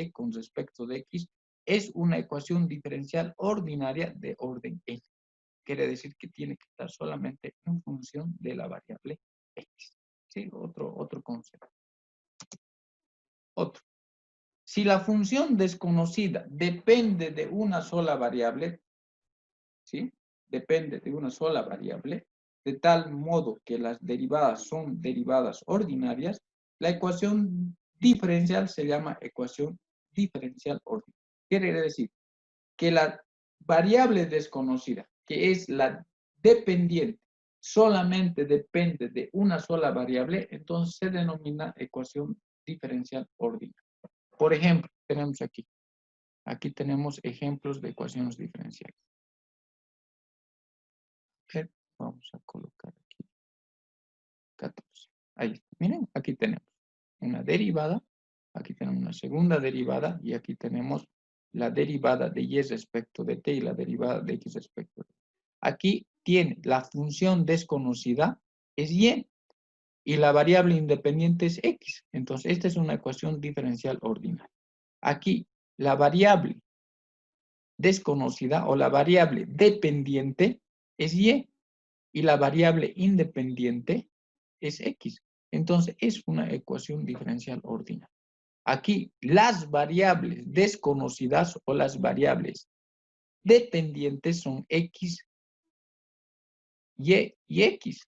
y con respecto de x es una ecuación diferencial ordinaria de orden n. Quiere decir que tiene que estar solamente en función de la variable x. ¿Sí? Otro concepto. Otro. Si la función desconocida depende de una sola variable, ¿sí? Depende de una sola variable, de tal modo que las derivadas son derivadas ordinarias, la ecuación diferencial se llama ecuación diferencial ordinaria. Quiere decir que la variable desconocida, que es la dependiente, solamente depende de una sola variable, entonces se denomina ecuación diferencial ordinaria. Por ejemplo, tenemos aquí tenemos ejemplos de ecuaciones diferenciales. Vamos a colocar aquí 14. Ahí está. Miren, aquí tenemos una derivada, aquí tenemos una segunda derivada y aquí tenemos la derivada de y respecto de t y la derivada de x respecto de t. Aquí tiene la función desconocida es y la variable independiente es x. Entonces, esta es una ecuación diferencial ordinaria. Aquí, la variable desconocida o la variable dependiente es y la variable independiente es x. Entonces, es una ecuación diferencial ordinaria. Aquí, las variables desconocidas o las variables dependientes son x, y x.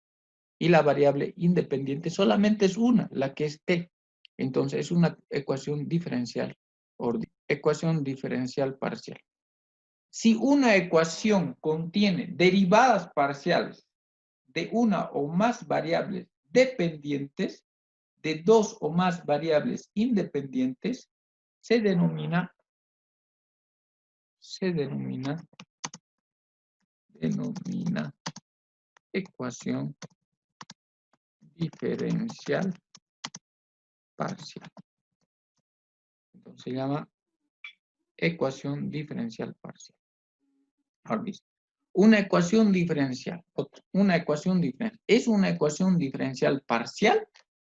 Y la variable independiente solamente es una, la que es t. Entonces, es una ecuación diferencial ordinaria. Ecuación diferencial parcial. Si una ecuación contiene derivadas parciales de una o más variables dependientes de dos o más variables independientes, se denomina ecuación diferencial parcial. Entonces se llama ecuación diferencial parcial. Ahora mismo. Una ecuación diferencial. Una ecuación diferencial. Es una ecuación diferencial parcial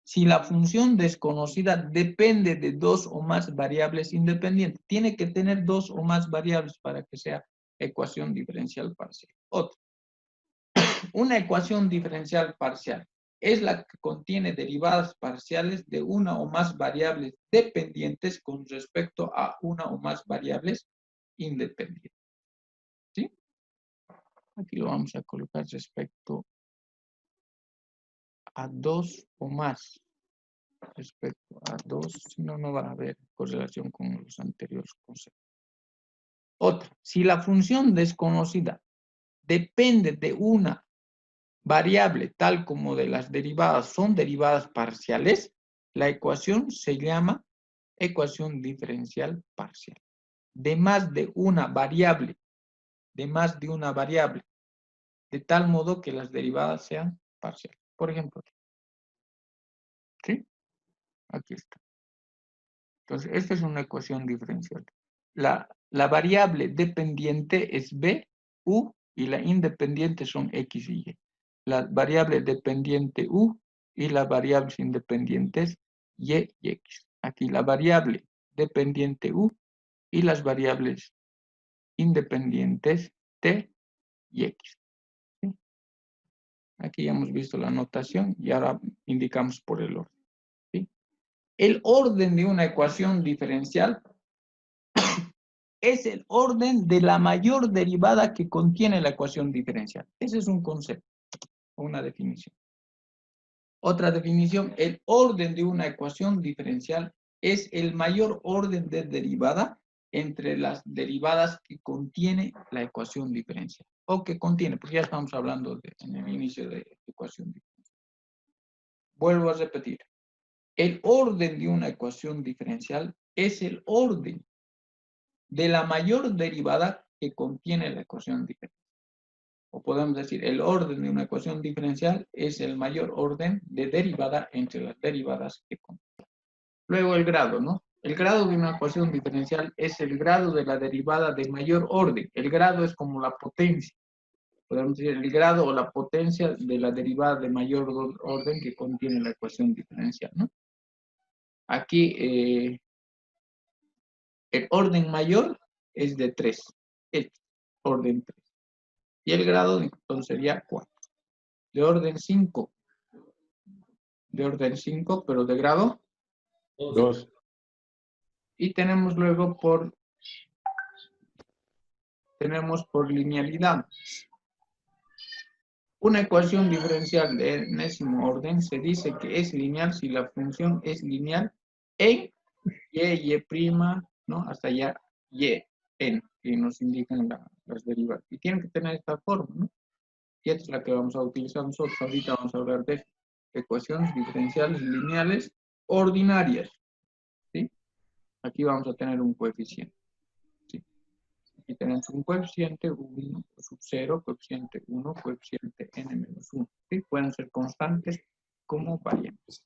si la función desconocida depende de dos o más variables independientes. Tiene que tener dos o más variables para que sea ecuación diferencial parcial. Otra. Una ecuación diferencial parcial es la que contiene derivadas parciales de una o más variables dependientes con respecto a una o más variables independientes. ¿Sí? Aquí lo vamos a colocar respecto a dos o más. Respecto a dos, si no, no va a haber correlación con los anteriores conceptos. Otra, si la función desconocida depende de una variable tal como de las derivadas son derivadas parciales, la ecuación se llama ecuación diferencial parcial. De más de una variable, de tal modo que las derivadas sean parciales. Por ejemplo, ¿sí? Aquí está. Entonces, esta es una ecuación diferencial. La variable dependiente es b, u, y la independiente son x y y. La variable dependiente u y las variables independientes y x. Aquí la variable dependiente u y las variables independientes t y x. ¿Sí? Aquí ya hemos visto la notación y ahora indicamos por el orden. ¿Sí? El orden de una ecuación diferencial es el orden de la mayor derivada que contiene la ecuación diferencial. Ese es un concepto, una definición. Otra definición, el orden de una ecuación diferencial es el mayor orden de derivada entre las derivadas que contiene la ecuación diferencial. O que contiene, porque ya estamos hablando en el inicio de ecuación diferencial. Vuelvo a repetir. El orden de una ecuación diferencial es el orden de la mayor derivada que contiene la ecuación diferencial. O podemos decir, el orden de una ecuación diferencial es el mayor orden de derivada entre las derivadas que contiene. Luego el grado, ¿no? El grado de una ecuación diferencial es el grado de la derivada de mayor orden. El grado es como la potencia. Podemos decir el grado o la potencia de la derivada de mayor orden que contiene la ecuación diferencial, ¿no? Aquí El orden mayor es de 3. Este, orden 3. Y el grado entonces sería 4. De orden 5. De orden 5, pero de grado 2. Y tenemos luego tenemos por linealidad. Una ecuación diferencial de enésimo orden se dice que es lineal si la función es lineal en y', ¿no? Hasta allá y, n, que nos indican las derivadas. Y tienen que tener esta forma, ¿no? Y esta es la que vamos a utilizar nosotros. Ahorita vamos a hablar de ecuaciones diferenciales lineales ordinarias, ¿sí? Aquí vamos a tener un coeficiente, ¿sí? Aquí tenemos un coeficiente 1, sub 0, coeficiente 1, coeficiente n-1, ¿sí? Pueden ser constantes como variables.